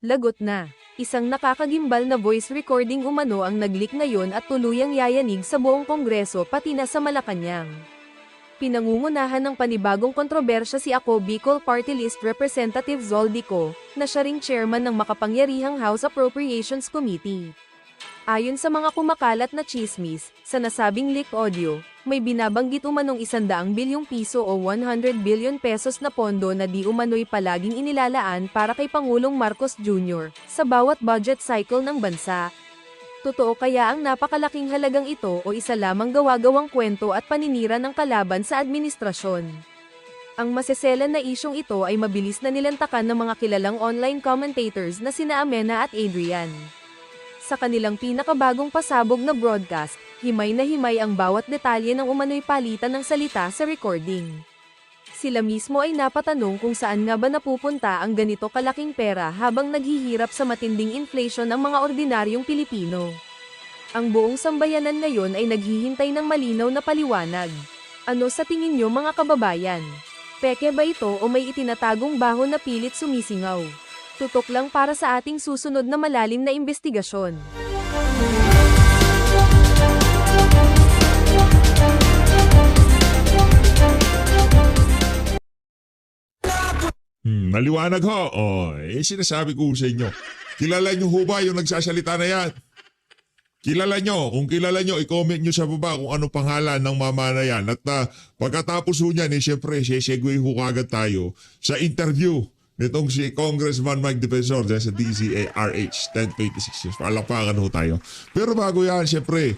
Lagot na. Isang nakakagimbal na voice recording umano ang nag-leak ngayon at tuluyang yayanig sa buong Kongreso pati na sa Malacanang. Pinangungunahan ng panibagong kontrobersya si Ako Bicol Party List Representative Zoldico, na siya ring chairman ng makapangyarihang House Appropriations Committee. Ayon sa mga kumakalat na chismis, sa nasabing leak audio, may binabanggit umanong 100 bilyong piso o 100 billion pesos na pondo na di umano'y palaging inilalaan para kay Pangulong Marcos Jr. sa bawat budget cycle ng bansa. Totoo kaya ang napakalaking halagang ito o isa lamang gawa-gawang kwento at paninira ng kalaban sa administrasyon? Ang maseselan na isyong ito ay mabilis na nilantakan ng mga kilalang online commentators na sina Amena at Adrian. Sa kanilang pinakabagong pasabog na broadcast, himay na himay ang bawat detalye ng umano'y palitan ng salita sa recording. Sila mismo ay napatanong kung saan nga ba napupunta ang ganito kalaking pera habang naghihirap sa matinding inflation ang mga ordinaryong Pilipino. Ang buong sambayanan ngayon ay naghihintay ng malinaw na paliwanag. Ano sa tingin nyo mga kababayan? Peke ba ito o may itinatagong baho na pilit sumisingaw? Tutok lang para sa ating susunod na malalim na investigasyon. Maliwanag ho. Sinasabi ko sa inyo. Kilala nyo ho ba yung nagsasalita na yan? Kilala nyo. Kung kilala nyo, i-comment nyo sa baba kung ano pangalan ng mama na yan. At pagkatapos ho niyan, syempre, segue ho kagad tayo sa interview nitong si Congressman Mike Defensor dyan sa DZRH 1026 years. Palakpakan ho tayo. Pero bago yan, syempre,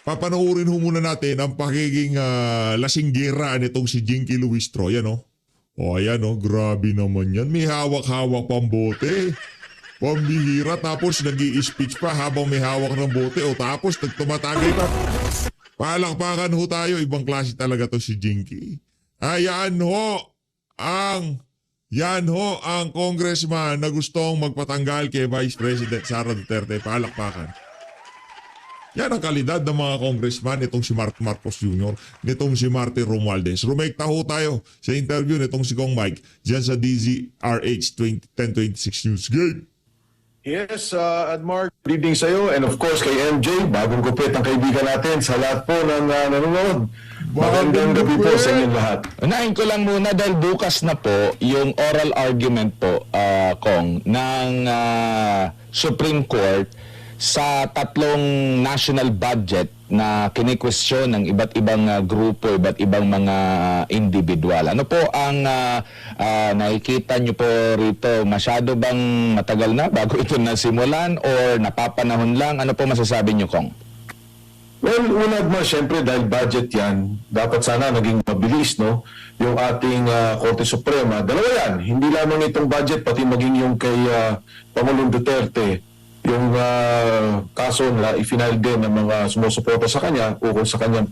papanoorin ho muna natin ang pakiging lasinggera nitong si Jinky Luistro. Yan o. Ayan o, grabe naman yan. May hawak-hawak pang bote. Pambihira, tapos nag-i-speech pa habang may hawak ng bote. O tapos nagtumatagay pa. Palakpakan ho tayo. Ibang klase talaga to si Jinky. Yan ho ang congressman na gustong magpatanggal kay Vice President Sara Duterte. Palakpakan. Yan ang kalidad ng mga congressman, itong si Marcos Jr., nitong si Martin Romualdez. Rumekta ho tayo sa interview nitong si Kong Mike dyan sa DZRH 1026 News. Game! Yes, Admar, good evening sa iyo, and of course kay MJ, bagong gupit ang kaibigan natin sa lahat po ng nanonood. Magandang gabi po sa inyong lahat. Unahin ko lang muna dahil bukas na po yung oral argument po, Kong, ng Supreme Court sa tatlong national budget na kinikwestiyon ng iba't ibang grupo, iba't ibang mga individual. Ano po ang nakikita nyo po rito? Masyado bang matagal na bago ito nasimulan or napapanahon lang? Ano po masasabi nyo, Kong? Well, una naman, syempre, dahil budget yan, dapat sana naging mabilis, no? Yung ating Korte Suprema. Dalawa yan. Hindi lamang itong budget, pati maging yung kay Pangulong Duterte. Yung kaso na i-final din ng mga sumusuporta sa kanya ukol sa kanyang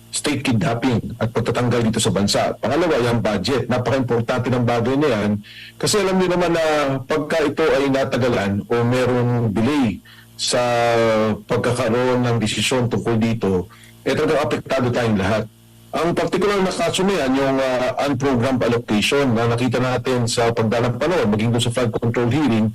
state kidnapping at pagtatanggal dito sa bansa. Pangalawa, yung budget. Napaka-importante ng bagay na yan. Kasi alam niyo naman na pagka ito ay natagalan o merong delay sa pagkakaroon ng desisyon tungkol dito, talagang apektado tayong lahat. Ang particular na kaso na yan, yung unprogrammed allocation na nakita natin sa pagdalang panahon, maging doon sa flood control hearing,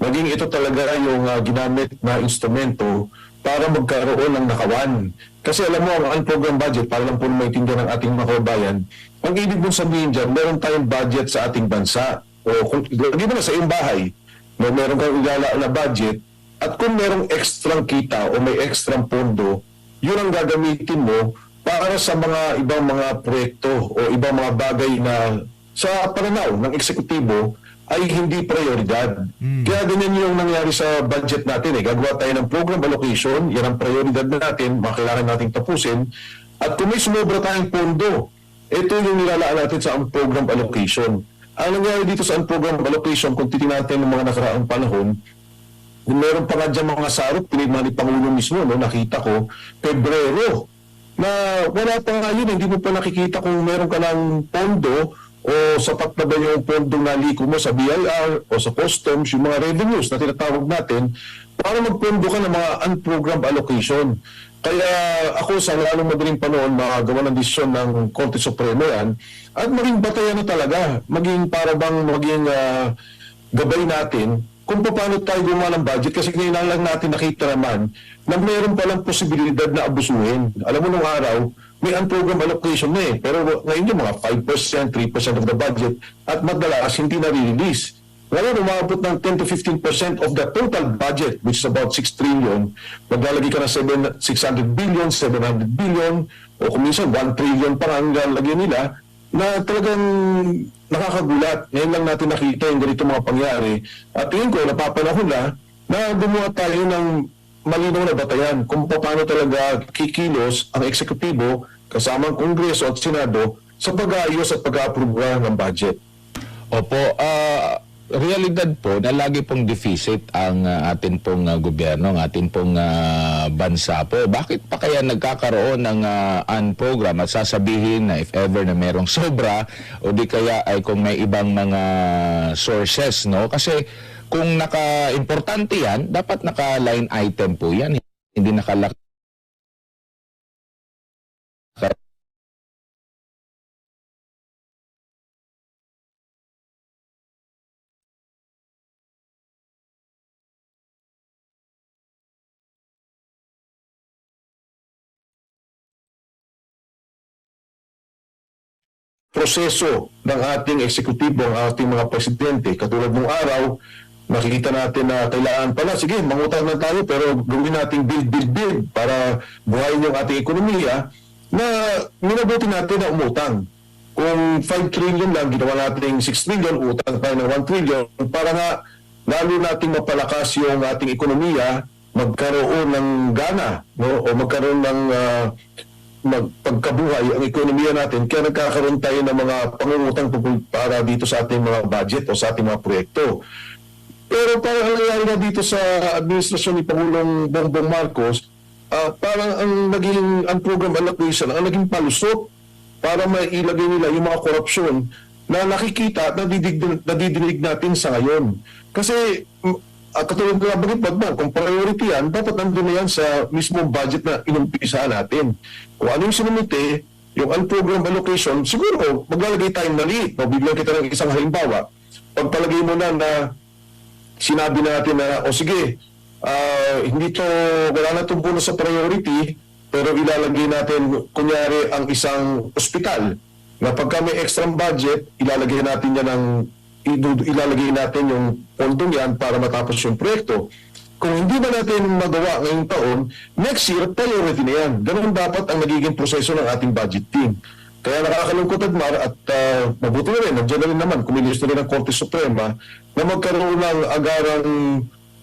maging ito talaga yung ginamit na instrumento para magkaroon ng nakawan. Kasi alam mo, ang unprogrammed budget, para lang po maintindihan ng ating mga kababayan, ang ibig mong sabihin dyan, meron tayong budget sa ating bansa. O kung lagi mo na sa iyong bahay, meron kang ilalaan na budget, at kung merong ekstrang kita o may ekstrang pondo, yun ang gagamitin mo para sa mga ibang mga proyekto o ibang mga bagay na sa pananaw ng eksekutibo ay hindi prioridad. Kaya ganyan yung nangyari sa budget natin. Gagawa tayo ng program allocation, yan ang prioridad natin, kailangan nating tapusin. At kung may sumobra tayong pondo, ito yung nilalaan natin sa program allocation. Ang nangyari dito sa program allocation, kung titingnan natin ng mga nakaraang panahon, meron pa nga dyan mga sarot, pinigma ni Pangulo mismo, no, nakita ko, Pebrero, na wala pa nga yun, hindi mo pa nakikita kung meron ka ng pondo o sapat na ba yung pondo na liko mo sa BIR o sa customs, yung mga revenues na tinatawag natin, para magpondo ka ng mga unprogrammed allocation. Kaya ako sa lalong madaling panahon, makagawa ng desisyon ng Korte Suprema yan, at maging batayan na talaga, maging para bang maging gabay natin kung paano tayo gumawa ng budget kasi ngayon lang natin nakita naman na mayroon palang posibilidad na abusuhin. Alam mo nung araw, may unprogram allocation na eh. Pero ngayon yung mga 5%, 3% of the budget at madalas hindi na-release. Ngayon, umabot ng 10 to 15% of the total budget, which is about 6 trillion. Maglalagay ka ng 600 billion, 700 billion, o kung minsan 1 trillion pa ang lalagyan nila, na talagang nakakagulat. Ngayon lang natin nakita yung ganito mga pangyari. At tingin ko, napapanahon na gumawa tayo ng malinaw na batayan kung paano talaga kikilos ang eksekutibo kasama ang Kongreso at Senado sa pag-aayos at pag-approve ng budget. Opo, realidad po na lagi pong deficit ang atin pong gobyerno, ang atin pong bansa po. Bakit pa kaya nagkakaroon ng unprogram at sasabihin na if ever na merong sobra o di kaya ay kung may ibang mga sources, no? Kasi kung naka-importante yan, dapat naka-line item po yan. Hindi nakalaki. Proseso ng ating eksekutibo, ang ating mga presidente. Katulad ng araw, nakikita natin na kailangan pala, sige, mangutang na tayo pero gawin natin build para buhayin yung ating ekonomiya na minabuti natin na umutang. Kung 5 trillion lang, ginawa natin 6 trillion, utang tayo ng 1 trillion para nga lalo nating mapalakas yung ating ekonomiya, magkaroon ng gana, no? O magkaroon ng pagkabuhay ang ekonomiya natin, kaya nagkakaroon tayo ng mga pangungutang para dito sa ating mga budget o sa ating mga proyekto. Pero parang ang nangyari na dito sa administrasyon ni Pangulong Bongbong Marcos, parang ang naging program allocation, ang naging palusot para mailagay nila yung mga korupsyon na nakikita at nadidinig natin sa ngayon. Kasi katulad na bagay pagman, kung priority yan, dapat nandun na yan sa mismong budget na inumpisahan natin. Kung ano yung sinumite, yung unprogram allocation, siguro maglalagay tayong maliit. Bibigyan kita ng isang halimbawa. Pagpalagay mo na sinabi natin na, o sige, hindi to, wala na itong bonus sa priority, pero ilalagay natin, kunyari, ang isang ospital. Na pagka may extra budget, ilalagay natin yan ilalagay natin yung pondong yan para matapos yung proyekto. Kung hindi ba natin magawa ngayong taon, next year, priority na yan. Ganun dapat ang nagiging proseso ng ating budget team. Kaya nakakalungkot, Admar, at mabuti na rin, nandiyan na rin naman, kumilis na rin ang Korte Suprema, na magkaroon ng agarang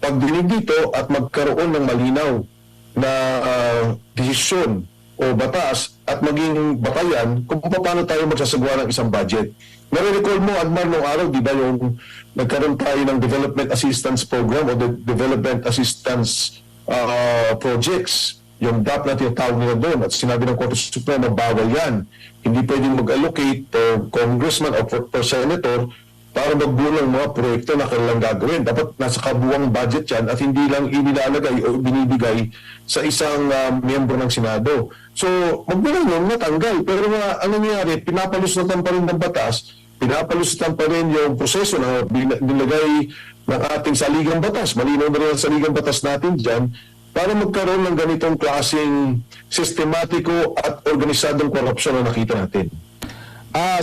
pagdinig dito at magkaroon ng malinaw na desisyon o batas at maging batayan kung paano tayo magsasagawa ng isang budget. Nare-recall mo, Admar, nung araw, di ba yung nagkaroon tayo ng Development Assistance Program o the Development Assistance Projects, yung DAP na tinatawag nila doon at sinabi ng Korte Suprema, bawal yan. Hindi pwedeng mag-allocate per congressman o per senator para magbulang mga proyekto na kanilang gagawin. Dapat nasa kabuwang budget yan at hindi lang inilalagay o binibigay sa isang miyembro ng Senado. So, magbulang yun, natanggal. Pero ang nangyayari, pinapalusatan pa rin ng batas, pinapalusatan pa rin yung proseso na nilagay ng ating saligang batas. Malinaw na rin ang saligang batas natin dyan para magkaroon ng ganitong klaseng sistematiko at organisadong korupsyon na nakita natin.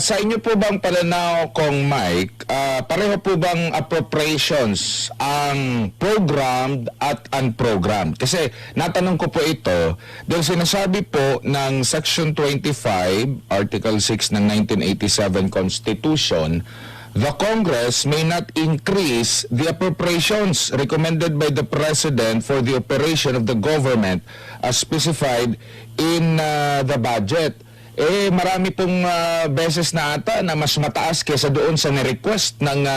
Sa inyo po bang pananaw, Kong Mike, pareho po bang appropriations ang programmed at unprogrammed? Kasi natanong ko po ito dahil sinasabi po ng Section 25, Article 6 ng 1987 Constitution, the Congress may not increase the appropriations recommended by the President for the operation of the government as specified in the budget. Marami pong beses na ata na mas mataas kaysa doon sa ni-request ng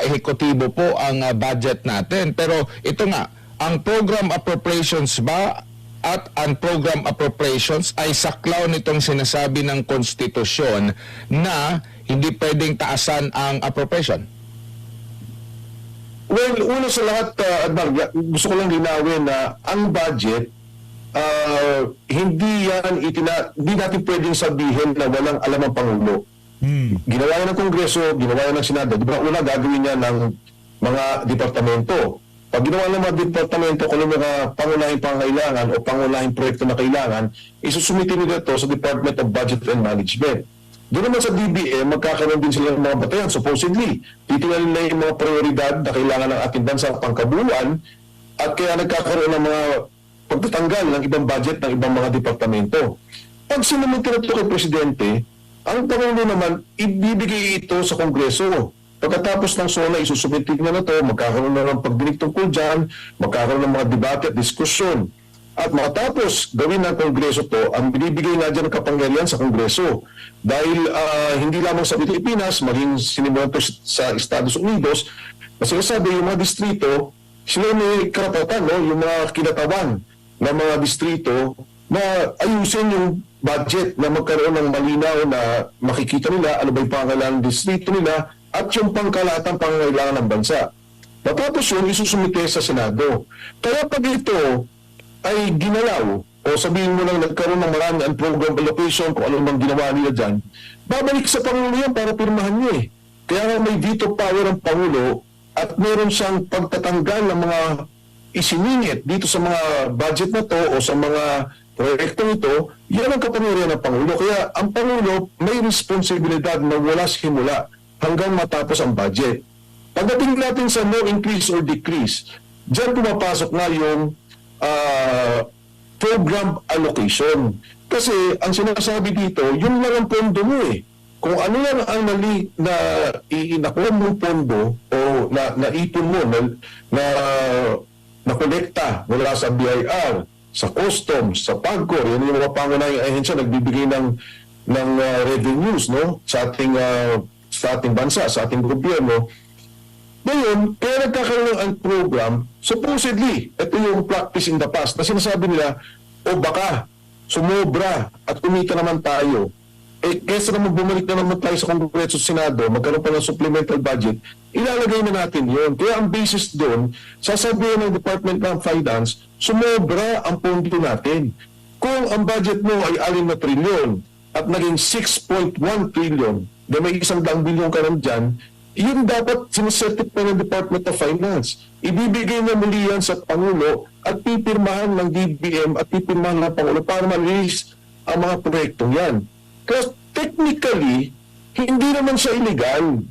ehekutibo po ang budget natin. Pero ito nga, ang program appropriations ba at unprogram appropriations ay saklaw nitong sinasabi ng konstitusyon na hindi pwedeng taasan ang appropriation? Well, una sa lahat, Admar, gusto ko lang linawin na ang budget, hindi natin pwedeng sabihin na walang alam ang Pangulo. Ginawa yan ng Kongreso, ginawa yan ng Senado. Di ba, una gagawin niya ng mga departamento. Pag ginawa ng mga departamento kung ano mga pangunahing pangailangan o pangunahing proyekto na kailangan, isusumitin nila ito sa Department of Budget and Management. Doon naman sa DBM, magkakaroon din sila ng mga batayan. Supposedly, titingnan nila yung mga prioridad na kailangan ng ating bansa pangkabuluhan at kaya nagkakaroon ng mga pagtatanggal ng ibang budget ng ibang mga departamento. Pag sinumuntin ito kay Presidente, ang Pangulo naman, ibibigay ito sa Kongreso. Pagkatapos ng SONA, isusumitin niya na ito, magkakaroon na ng pagdinig tungkol dyan, magkakaroon ng mga debate at diskusyon. At matapos gawin ng Kongreso to, ang binibigay nga dyan ng kapangyarihan sa Kongreso. Dahil hindi lamang sa Pilipinas, maging sinimulan to sa Estados Unidos, kasi sabi yung mga distrito, sila may karapatan, no? Yung mga kinatawan ng mga distrito na ayusin yung budget na magkaroon ng malinaw na makikita nila ano ba yung pangangailangan ng distrito nila at yung pangkalatang pangangailangan ng bansa. Matapos yun, isusumite sa Senado. Kaya pag ito ay ginalaw o sabihin mo lang nagkaroon ng maraming program allocation kung ano mang ginawa nila dyan, babalik sa Pangulo yan para pirmahan niya eh. Kaya nga may veto power ang Pangulo at meron siyang pagtatanggal ng mga isiningit dito sa mga budget na to o sa mga proyektong ito, yan ang kapangyarihan ng Pangulo. Kaya ang Pangulo may responsibilidad na wala simula hanggang matapos ang budget. Pagdating natin sa no increase or decrease, dyan pumapasok na yung program allocation. Kasi ang sinasabi dito, yun lang ang pondo mo eh. Kung ano lang ang na inakuha mong pondo o naipon mo, na kolekta mula sa BIR, sa customs, sa PAGCOR, yan yung mga pangunahing ahensya nagbibigay ng revenues, no, sa ating bansa, sa ating gobyerno. Ngayon, kaya nagkakaroon ng program, supposedly, ito yung practice in the past, na sinasabi nila, o baka, sumobra at kumita naman tayo. Kesa naman bumalik na naman tayo sa Kongreso at Senado, magkaroon pa ng supplemental budget, ilalagay na natin yon. Kaya ang basis doon, sasabihin ng Department of Finance, sumobra ang pondo natin. Kung ang budget mo ay 6 na trilyon at naging 6.1 trillion, na may 100 bilyon ka rin dyan, yun dapat sinasertify ng Department of Finance. Ibibigay na muli yan sa Pangulo at pipirmahan ng DBM at pipirmahan ng Pangulo para ma-release ang mga proyektong yan. Kasi technically, hindi naman siya illegal.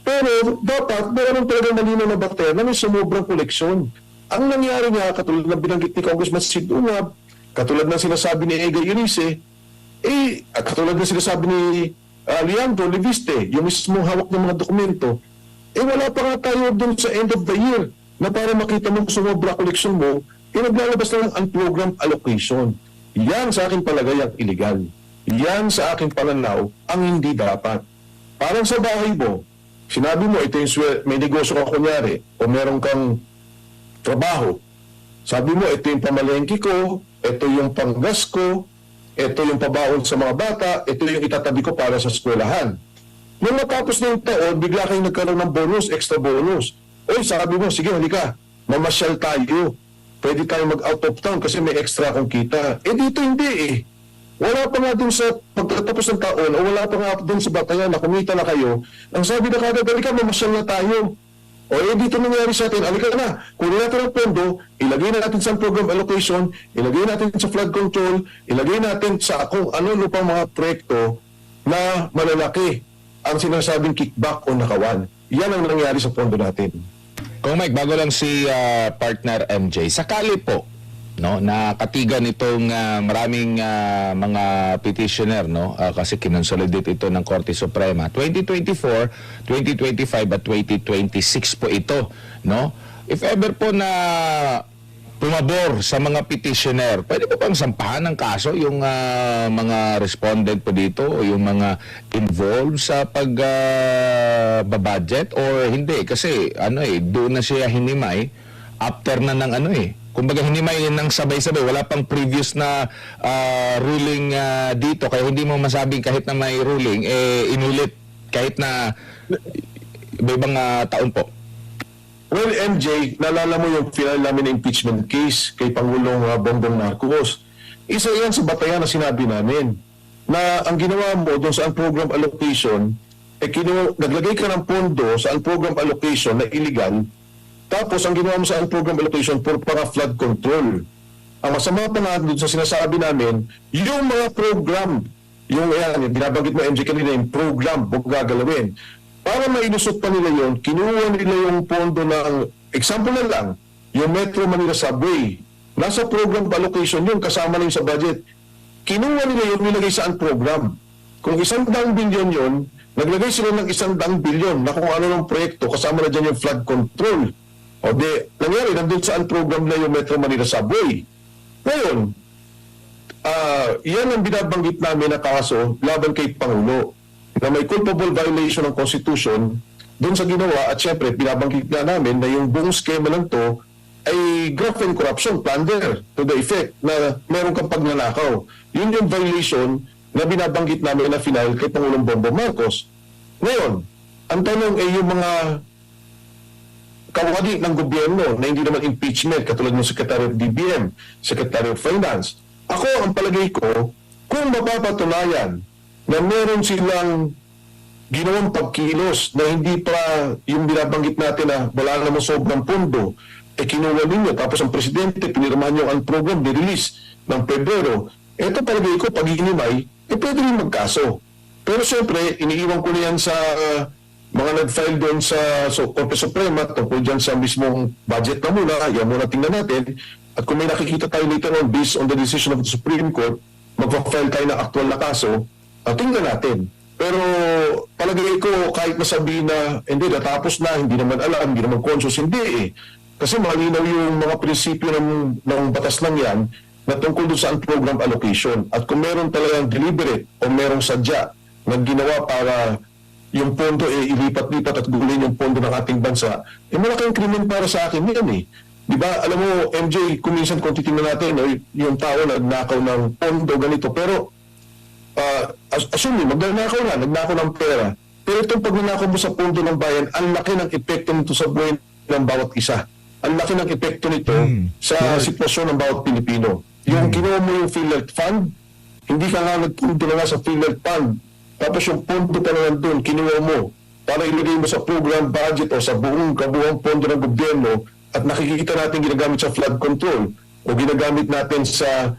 Pero dapat meron talaga malinaw na batayan na may sumobrang koleksyon. Ang nangyari nga, katulad ng binanggit ni Congressman Sidunab, katulad ng sinasabi ni Ega Eunice, katulad ng sinasabi ni Leandro Leviste, yung mismong hawak ng mga dokumento, wala pa nga tayo dun sa end of the year na para makita mo sumobra koleksyon mo, naglalabas na ng unprogrammed allocation. Yan sa aking palagay ang illegal. Yan sa aking pananaw ang hindi dapat. Parang sa bahay mo, sinabi mo, ito yung may negosyo ka kunyari, o meron kang trabaho. Sabi mo, ito yung pamalengke ko, ito yung panggas ko, ito yung pabaon sa mga bata, ito yung itatabi ko para sa eskwelahan. Nung matapos na yung taon, bigla kayong nagkaroon ng bonus, extra bonus. Sabi mo, sige, halika, mamasyal tayo. Pwede tayo mag-out of town kasi may extra akong kita. Dito hindi eh. Wala pa nga dun sa pagkatapos ng taon o wala pa nga dun sa batayan na kumita na kayo. Ang sabi na kagad, halika, mamasyal na tayo. Dito nangyari sa atin, halika na, kunin natin ang pondo, ilagay na natin sa program allocation, ilagay natin sa flood control, ilagay natin sa kung ano pang mga proyekto na malalaki ang sinasabing kickback o nakawan. Yan ang nangyari sa pondo natin. Kung Mike, bago lang si partner MJ, sakali po, no, na katigan itong maraming mga petitioner, no, kasi kinonsolidate ito ng Korte Suprema 2024, 2025 at 2026 po ito, no. If ever po na pumabor sa mga petitioner, pwede po bang sampahan ng kaso yung mga respondent po dito o yung mga involved sa pagbabudget or hindi? Kasi doon na siya hinimay after na ng kumbaga hinimay ng sabay-sabay, wala pang previous na ruling dito, kaya hindi mo masabing kahit na may ruling, inulit kahit na ibang taon po. Well, MJ, naalala mo yung final namin na impeachment case kay Pangulong Bongbong Marcos. Isa yan sa batayan na sinabi namin na ang ginawa mo doon sa program allocation, naglagay ka ng pondo sa unprogram allocation na illegal, tapos ang ginawa mo sa unprogram allocation for para flood control. Ang masama pa nga doon sa sinasabi namin, yung mga program, yung binabanggit mo MJ kanina, yung program, huwag gagalawin. Para mailusot pa nila yun, kinuha nila yung pondo ng, example na lang, yung Metro Manila Subway. Nasa program allocation yun, kasama na yun sa budget. Kinuha nila yun, nilagay sa program. Kung 100 bilyon yun, naglagay sila ng 100 bilyon na kung ano ng proyekto, kasama na dyan yung flood control. O de, nangyari, nandun sa program na yung Metro Manila Subway. Ngayon, yan ang binabanggit namin na kaso laban kay Pangulo na may culpable violation ng Constitution doon sa ginawa at syempre binabanggit na namin na yung buong schema lang to ay graft and corruption, plunder to the effect na meron kang pagnanakaw. Yun yung violation na binabanggit namin na final kay Pangulong Bongbong Marcos. Ngayon, ang tanong ay yung mga kawani ng gobyerno na hindi naman impeachment katulad ng Secretary of DBM, Secretary of Finance. Ako, ang palagay ko, kung mapapatunayan na meron silang ginawang pagkilos na hindi pa yung binabanggit natin na wala namang sobrang pondo, kinuha ninyo, tapos ang presidente, pinirmahan nyo ang program, nirelease ng Pebrero, eto palagay ko, pag hinimay, pwede rin magkaso. Pero siyempre, iniiwan ko na yan sa mga nag-file doon sa Korte Suprema tungkol dyan sa mismong budget na muna, yan muna tingnan natin. At kung may nakikita tayo later on based on the decision of the Supreme Court, magpa-file tayo ng aktual na kaso, tingnan natin. Pero palagay ko kahit nasabihin na hindi, natapos na, hindi naman alam, hindi naman conscious, hindi eh. Kasi malinaw yung mga prinsipyo ng batas lang yan na tungkol doon sa program allocation. At kung meron talagang deliberate o merong sadya na ginawa para yung pondo ilipat-lipat at gulin yung pondo ng ating bansa, malaking krimen para sa akin yan eh. Di ba? Alam mo, MJ, kung minsan kung titingnan natin, yung tao nagnakaw ng pondo ganito, pero assume magnanakaw ng pera. Pero itong pagnanakaw mo sa pondo ng bayan, ang laki ng epekto nito sa buhay ng bawat isa. Ang laki ng epekto nito sa sitwasyon ng bawat Pilipino. Yung ginawa mo yung PhilHealth Fund, hindi ka nga nagpunto na nga sa PhilHealth Fund, tapos yung pondo pa naman doon, kinuha mo para ilagay mo sa program budget o sa buong kabuang pondo ng gobyerno at nakikita natin ginagamit sa flood control o ginagamit natin sa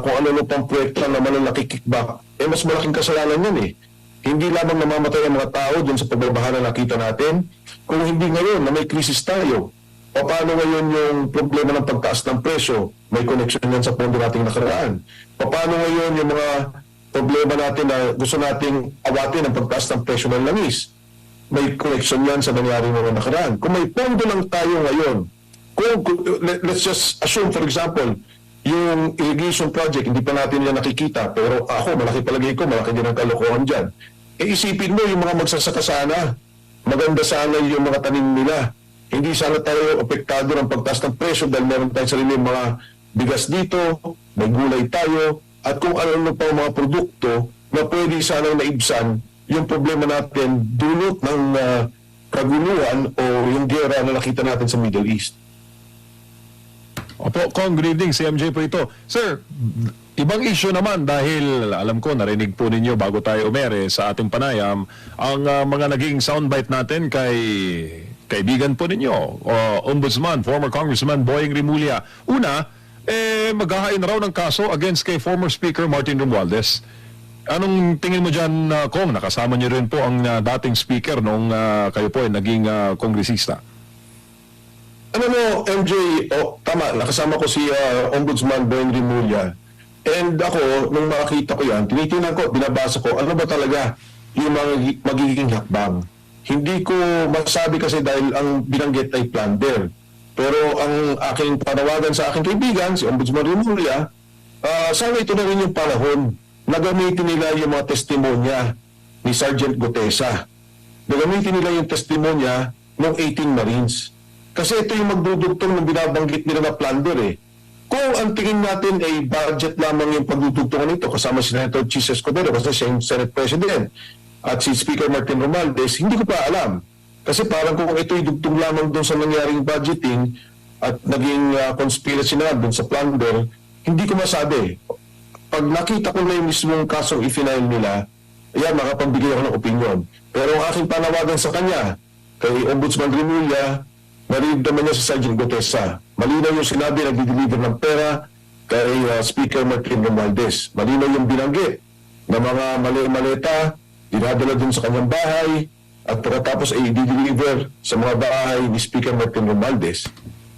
kung ano pang proyekto na malalaki kickback, mas malaking kasalanan yan eh. Hindi lamang namamatay ang mga tao dun sa pagbabaha na nakita natin, kung hindi ngayon na may krisis tayo, paano ngayon yung problema ng pagtaas ng presyo, may connection yan sa pondo nating nakaraan. Paano ngayon yung mga problema natin na gusto nating awatin ang pagtaas ng presyo ng langis, may connection yan sa nangyari mga nakaraan. Kung may pondo lang tayo ngayon, let's just assume for example, yung irrigation project, hindi pa natin yan nakikita, pero ako, malaki palagay ko, malaki din ang kalokohan dyan. Isipin mo yung mga magsasaka sana, maganda sana yung mga tanim nila. Hindi sana tayo apektado ng pagtaas ng presyo dahil meron tayong sarili mga bigas dito, may gulay tayo, at kung ano pa mga produkto na pwede sanang naibsan yung problema natin dulot ng kaguluhan o yung gera na nakita natin sa Middle East. Opo, Kong, good evening. Si MJ po ito. Sir, ibang issue naman dahil alam ko, narinig po ninyo bago tayo umere sa ating panayam, ang mga naging soundbite natin kay kaibigan po ninyo, Ombudsman, former Congressman Boying Rimulya. Una, maghahain raw ng kaso against kay former Speaker Martin Romualdez. Anong tingin mo dyan, Kong? Nakasama niyo rin po ang dating speaker nung kayo po ay naging kongresista. Ano mo, MJ, tama, nakasama ko si Ombudsman Boying Rimulya. And ako, nung makakita ko yan, tinitingnan ko, binabasa ko, ano ba talaga yung magiging hakbang. Hindi ko masabi kasi dahil ang binanggit ay plunder. Pero ang aking panawagan sa aking kaibigan, si Ombudsman Rimulya, sana ito na rin yung panahon na gamitin nila yung mga testimonya ni Sergeant Gutesa. Gagamitin nila yung testimonya ng 18 Marines. Kasi ito yung magdudugtong ng binabanggit nila na plunder eh. Kung ang tingin natin ay budget lamang yung pagdudugtungan nito, kasama si Senator Chis Escudero, kasi siya yung Senate President, at si Speaker Martin Romualdez, hindi ko pa alam. Kasi parang kung ito'y dugtong lamang doon sa nangyaring budgeting at naging conspiracy na doon sa plunder, hindi ko masabi. Pag nakita ko na yung mismong kasong i-final nila, ayan, makapambigay ako ng opinion. Pero ang aking panawagan sa kanya, kay Ombudsman Remulla, narinig naman niya si Sergeant Gutesa. Malinaw yung sinabi, nagdi-deliver ng pera kay Speaker Martin Romualdez. Malinaw yung binanggit na mga maleta, dinadala dun sa kanyang bahay, at pagkatapos ay i-deliver sa mga bahay ni Speaker Martin Romualdez.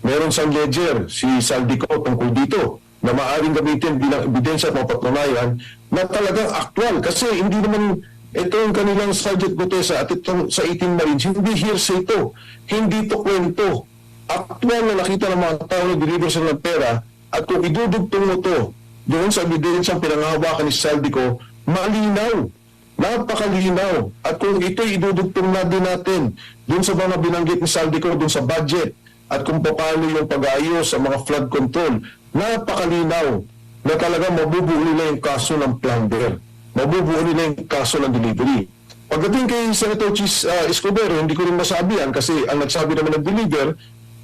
Meron siyang ledger, si Saldico, tungkol dito, na maaaring gamitin bilang ebidensya at mapatunayan na talagang aktual. Kasi hindi naman ito yung kanilang Sergeant Gutesa at itong sa 18 Marines, hindi hearsay ito. Hindi ito kwento. Aktual na nakita ng mga tao na deliver sila ng pera at kung idudugtong mo ito doon sa ebidensyang pinangahawakan ni Saldico, malinaw. Napakalinaw. At kung ito'y idudugtong na din natin doon sa mga binanggit ni Saldico, doon sa budget, at kung paano yung pag-aayos sa mga flood control, napakalinaw na talagang mabubuo nila yung kaso ng plunder. Mabubuo nila yung kaso ng delivery. Pagdating kay Senator Chis Escudero, hindi ko rin masabi yan kasi ang nagsabi naman ng deliver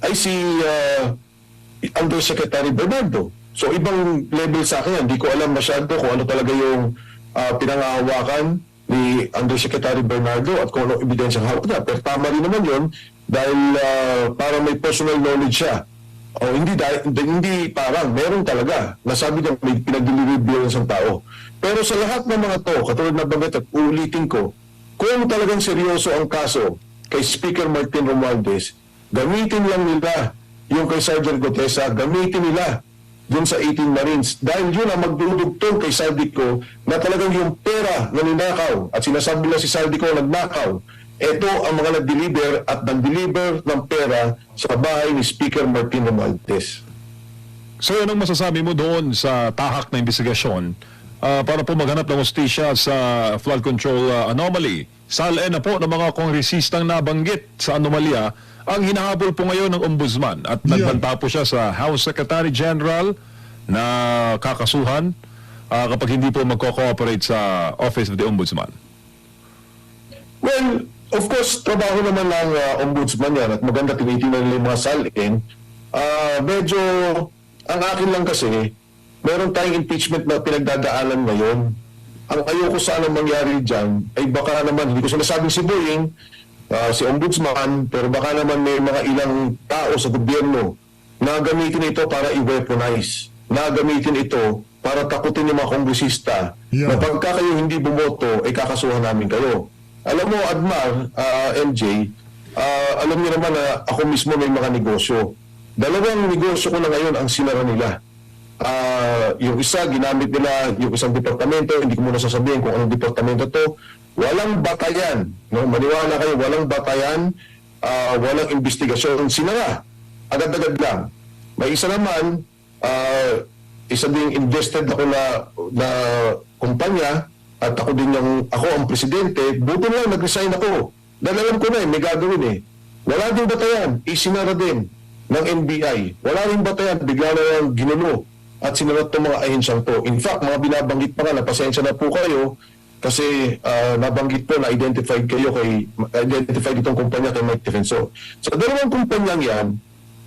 ay si Undersecretary Bernardo. So ibang level sa akin yan. Hindi ko alam masyado kung ano talaga yung pinangahawakan ni Undersecretary Bernardo at kung ano ebidensyang hawak niya. Pero tama rin naman yun dahil para may personal knowledge siya. O hindi parang, meron talaga. Nasabi niya may pinag-deliver ng isang tao. Pero sa lahat ng mga to, katulad na banggit at uulitin ko, kung talagang seryoso ang kaso kay Speaker Martin Romualdez, gamitin lang nila yung kay Sergeant Gutesa, gamitin nila dun sa 18 Marines. Dahil yun ang magdudugtong kay Saldico na talagang yung pera na ninakaw at sinasabi nila si Saldico nagnakaw. Ito ang mga nag-deliver at nag-deliver ng pera sa bahay ni Speaker Martin Romualdez. So anong masasabi mo doon sa tahak na investigasyon para po maghanap ng hustisya sa flood control anomaly? Sal-e na po ng mga kongresistang nabanggit sa anomalya ang hinahabol po ngayon ng ombudsman at nagbanta po siya sa House Secretary General na kakasuhan kapag hindi po magko-cooperate sa Office of the Ombudsman. Well, of course, trabaho naman ng ombudsman yan at maganda tinitingnan nila yung mga salin. Medyo, ang akin lang kasi, meron tayong impeachment na pinagdadaanan ngayon. Ang ayoko sana mangyari dyan ay baka naman, hindi ko sinasabing si Boeing, si ombudsman, pero baka naman may mga ilang tao sa gobyerno na gamitin ito para i-weaponize, na gamitin ito para takutin yung mga kongresista na pagka kayo hindi bumoto, ay kakasuhan namin kayo. Alam mo, Admar, MJ, alam niyo naman na ako mismo may mga negosyo. Dalawang negosyo ko na ngayon ang sinara nila. Yung isa, ginamit nila yung isang departamento, hindi ko muna sasabihin kung anong departamento to. Walang batayan, no? Maniwala kayo, walang batayan, walang investigasyon. Sinara, agad-agad lang. May isa naman, isa ding invested ako na kumpanya, at ako din ako ang presidente, buti na lang nag-resign ako. Dahil alam ko na may gagawin Wala din batayan, isinara din ng NBI. Wala rin batayan, bigla na lang ginulo at sinarat itong mga ahensyang to. In fact, mga binabanggit pa nga, napasensya na po kayo kasi nabanggit po na identified itong kumpanya kay Mike Defensor. Sa dalawang kumpanyang yan,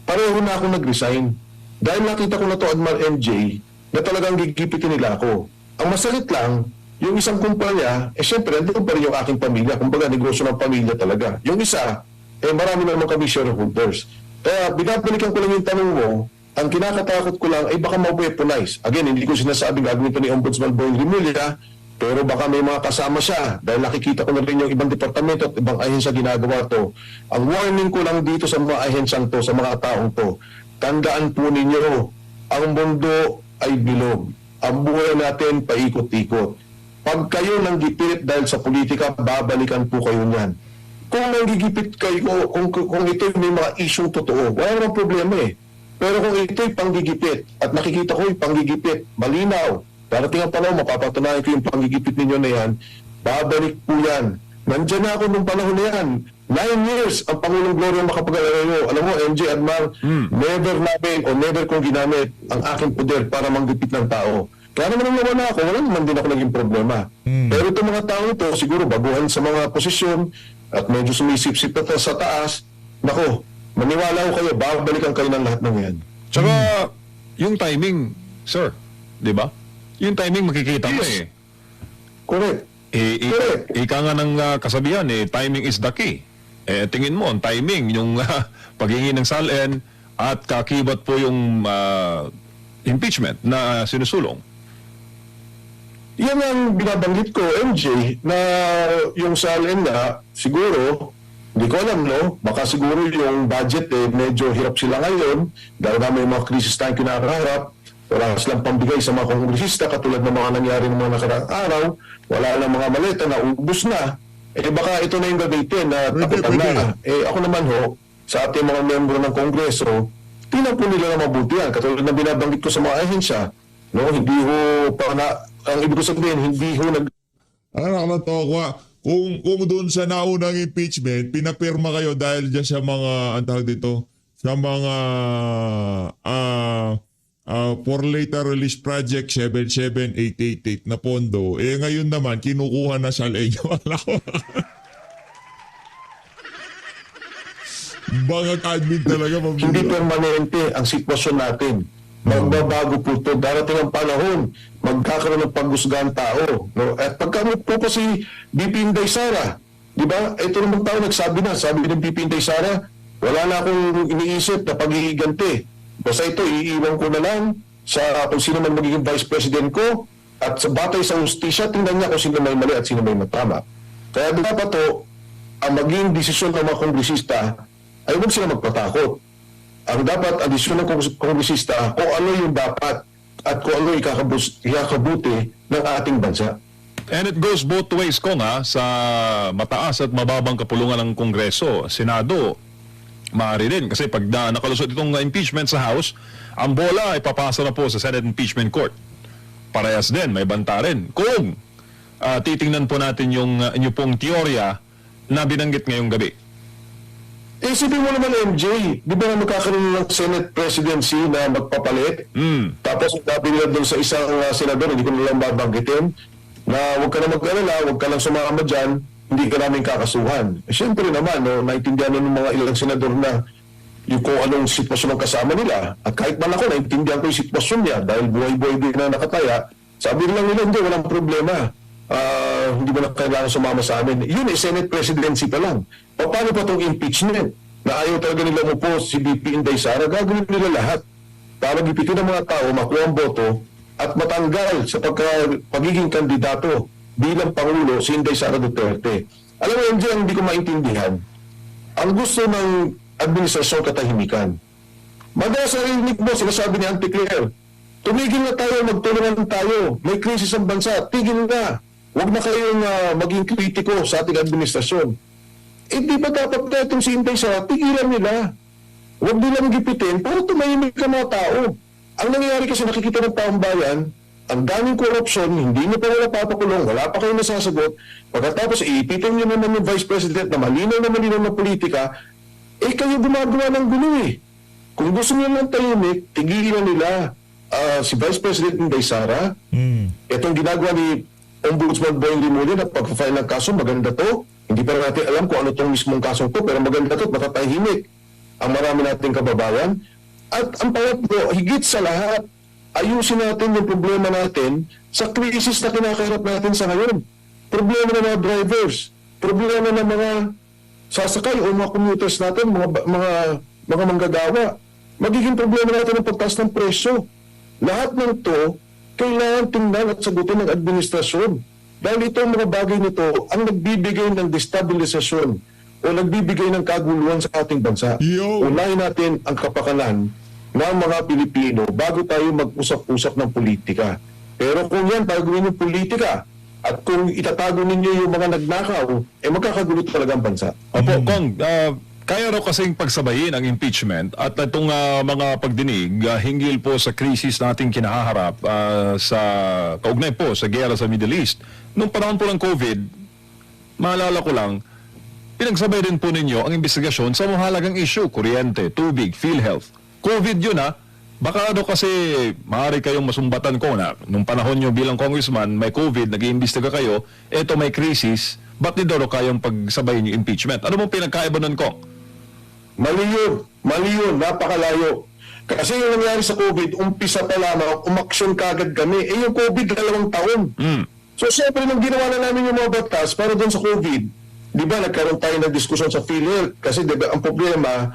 pareho na ako nag-resign. Dahil nakita ko na to, Admar MJ, na talagang gigipitin nila ako. Ang masakit lang, yung isang kumpanya, syempre, nandun pa rin yung aking pamilya. Kumbaga, negosyo ng pamilya talaga. Yung isa, marami naman kami shareholders. Kaya, binabalikan ko lang yung tanong mo, ang kinakatakot ko lang, baka ma-weaponize. Again, hindi ko sinasabing gagawin pa ni Ombudsman Boying Remulla, pero baka may mga kasama siya. Dahil nakikita ko na rin yung ibang departamento at ibang ahensya ginagawa to. Ang warning ko lang dito sa mga ahensyang to, sa mga taong to, tandaan po ninyo, ang mundo ay bilog. Ang buhay natin paikot-ikot. Pag kayo nanggipit dahil sa politika, babalikan po kayo niyan. Kung nanggigipit kayo, kung ito may mga isyong totoo, wala namang problema Pero kung ito'y panggigipit, at nakikita ko yung panggigipit, malinaw, darating ang panahon, mapapatunayan ko yung panggigipit ninyo na yan, babalik po yan. Nandiyan na ako nung panahon na yan. 9 years ang Pangulong Gloria Macapagal-Arroyo. Alam mo, MJ Admar, never namin o never kong ginamit ang aking poder para manggipit ng tao. Kaya naman nung nawala ako, wala naman din ako naging problema. Pero itong mga tao ito, siguro baguhan sa mga posisyon at medyo sumisip-sip na sa taas, nako, maniwala ko kayo, babalikan kayo ng lahat ng yan. Tsaka, yung timing, sir, di ba? Yung timing makikita mo Correct. Ika nga ng kasabihan, timing is the key. Tingin mo, ang timing, yung paghingi ng SALN at kakibat po yung impeachment na sinusulong. Yan ang binabanggit ko, MJ, na yung SALN nga, siguro, hindi ko alam, no? Baka siguro yung budget, medyo hirap sila ngayon, dahil na may mga krisis tayong kinakaharap, wala silang pambigay sa mga kongresista, katulad ng mga nangyari ng mga nakaraang araw, wala lang mga maleta na ubus na, baka ito na yung gagawin na takutan na. Ako naman ho, sa ating mga membro ng Kongreso, tingnan po nila na mabuti yan. Katulad na binabanggit ko sa mga ahensya, no? Hindi ho, ang ibig ko sabihin, hindi ho Nakakatawa. Kung doon sa naunang impeachment, pinapirma kayo dahil dyan sa mga, ang tawag dito, sa mga for later release project 77888 na pondo, ngayon naman, kinukuha na sa inyo. Baka admin talaga. hindi permanente ang sitwasyon natin. Magbabago po ito. Darating ang panahon, magkakaroon ng paghusgahan tao. No? At pagka po pa si BP Inday Sara, di ba? Ito naman tao nagsabi na, sabi ng BP Inday Sara, wala na akong iniisip na paghihiganti. Basta ito, iiwan ko na lang sa kung sino man magiging vice president ko at sa batay sa justisya, tingnan niya kung sino may mali at sino may matama. Kaya dapat to, ang maging desisyon ng mga kongresista ay huwag sila magpatakot. Ang dapat, ang desisyon ng kongresista, kung ano yung dapat at kung ano ikakabuti ng ating bansa. And it goes both ways, Kong, sa mataas at mababang kapulungan ng Kongreso, Senado, maaari din. Kasi pag nakalusot itong impeachment sa House, ang bola ay papasa na po sa Senate Impeachment Court. Parehas din, may banta rin. Kung titingnan po natin yung inyo pong teorya na binanggit ngayong gabi. Isipin mo naman, MJ, di ba magkakaroon ng Senate presidency na magpapalit? Tapos sabi nila doon sa isang senador, hindi ko nilang babanggitin, na huwag ka na mag-alala, huwag ka lang sumama dyan, hindi ka namin kakasuhan. Siyempre naman, naintindihan ng mga ilang senador na yung kung anong sitwasyon ng kasama nila. At kahit man ako, naintindihan ko yung sitwasyon niya dahil buhay-buhay din na nakataya. Sabi nila, hindi, walang problema. Hindi mo na kailangan sumama sa amin. Yun Senate presidency pa lang. Paano pa itong impeachment? Na ayaw talaga nila mo po si BP Inday Sara, gagawin nila lahat para gipitin ng mga tao, makuha ang boto at matanggal sa pagiging kandidato bilang Pangulo si Inday Sara Duterte. Alam mo, MJ, ang hindi ko maintindihan, ang gusto ng administrasyon katahimikan. Madalas sa rinig mo, sinasabi ni Auntie Claire, tumigil na tayo, magtulungan tayo, may krisis ang bansa, tigil na. Huwag na kayong maging kritiko sa ating administrasyon. Di ba dapat na itong si Inday Sara, tigilan nila. Huwag nilang gipitin para tumahimik ka mga tao. Ang nangyayari kasi nakikita ng taong bayan, ang daming korupsyon, hindi nyo pa wala papakulong, wala pa kayo nasasagot. Pagkatapos iipitin nyo naman yung Vice President na malinaw na politika, kayo gumagawa ng gulo eh. Kung gusto nyo lang tahimik, tigilan nila si Vice President Inday Sara. Itong ginagawa ni Ombudsman Boying Rimulya na pag-file ng kaso, maganda to. Hindi pa natin alam kung ano itong mismong kasong to, pero maganda to at matatahimik ang marami nating kababayan. At ang pangatlo, higit sa lahat, ayusin natin yung problema natin sa krisis na kinakaharap natin sa ngayon. Problema ng mga drivers, problema ng mga sasakay o mga commuters natin, mga manggagawa. Magiging problema natin ang pagtaas ng presyo. Lahat ng to, kailangan tingnan at sagutin ng administrasyon. Dahil itong mga bagay nito ang nagbibigay ng destabilisasyon o nagbibigay ng kaguluhan sa ating bansa. Unahin natin ang kapakanan ng mga Pilipino bago tayo mag-usap-usap ng politika. Pero kung yan, gagawin yung politika at kung itatago ninyo yung mga nagnakaw, magkakagulo talaga ang bansa. Opo, Kong, kaya raw kasing pagsabayin ang impeachment at itong mga pagdinig hinggil po sa krisis na ating kinaharap sa kaugnay po sa gera sa Middle East. Nung panahon po ng COVID, maalala ko lang, pinagsabay din po ninyo ang investigasyon sa mahalagang issue, kuryente, tubig, PhilHealth. COVID yun baka kasi maaari kayong masumbatan ko na nung panahon nyo bilang congressman, may COVID, nag-iimbestiga kayo, eto may krisis, ba't di daw kayong pagsabayin yung impeachment? Ano mong pinagkaiba nun, Kong? Mali yun, napakalayo. Kasi yung nangyari sa COVID, umpisa pa lamang, umaksyon kagad kami. Yung COVID, 2 taon. So siyempre, nung ginawa na namin yung mga batas para doon sa COVID, di ba nagkaroon tayo ng diskusyon sa PhilHealth kasi di ba, ang problema,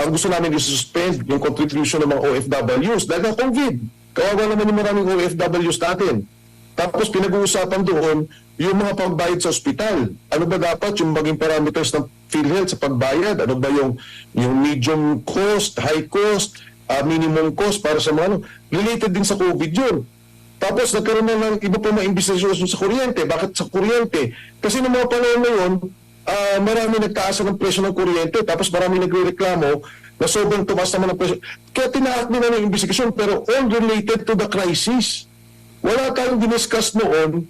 ang gusto namin i-suspend yung contribution ng mga OFWs dahil ng COVID. Kawawa naman yung maraming OFWs natin. Tapos pinag-uusapan doon yung mga pagbayad sa ospital. Ano ba dapat yung maging parameters ng PhilHealth sa pagbayad? Ano ba yung medium cost, high cost, minimum cost para sa mga ano? Related din sa COVID yun. Tapos nagkaroon na ng iba pa mga investigasyon sa kuryente. Bakit sa kuryente? Kasi ng mga panahon ngayon, marami nagtaas ng presyo ng kuryente. Tapos marami nagre-reklamo na sobrang tumaas naman ng presyo. Kaya tinaak nila ng investigasyon pero all related to the crisis. Wala tayong diniscuss noon